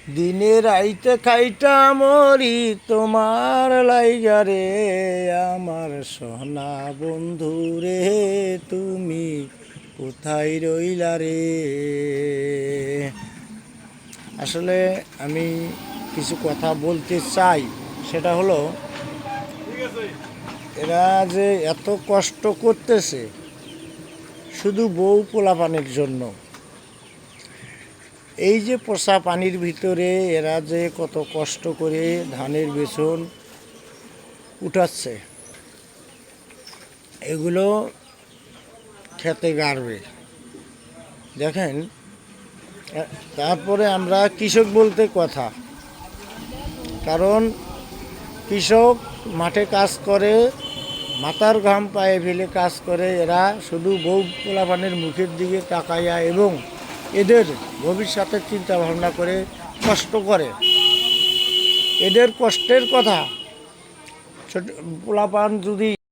দিনের আইতে খাইটা মরি তোমার লাইগা রে, আমার সোনা বন্ধু রে তুমি কোথায় রইলা রে। আসলে আমি কিছু কথা বলতে চাই, সেটা হলো এরা যে এত কষ্ট করতেছে শুধু বউ পোলাপানের জন্য। এই যে পোষা পানির ভিতরে এরা যে কত কষ্ট করে ধানের বেসন উঠাচ্ছে, এগুলো খেতে গাড়বে। দেখেন, তারপরে আমরা কৃষক বলতে কথা, কারণ কৃষক মাঠে কাজ করে, মাথার ঘাম পায়ে ফেলে কাজ করে। এরা শুধু বউ পোলাপানের মুখের দিকে তাকাইয়া এবং এদের ভবিষ্যতের চিন্তা ভাবনা করে কষ্ট করে। এদের কষ্টের কথা ছোট পোলাপান যদি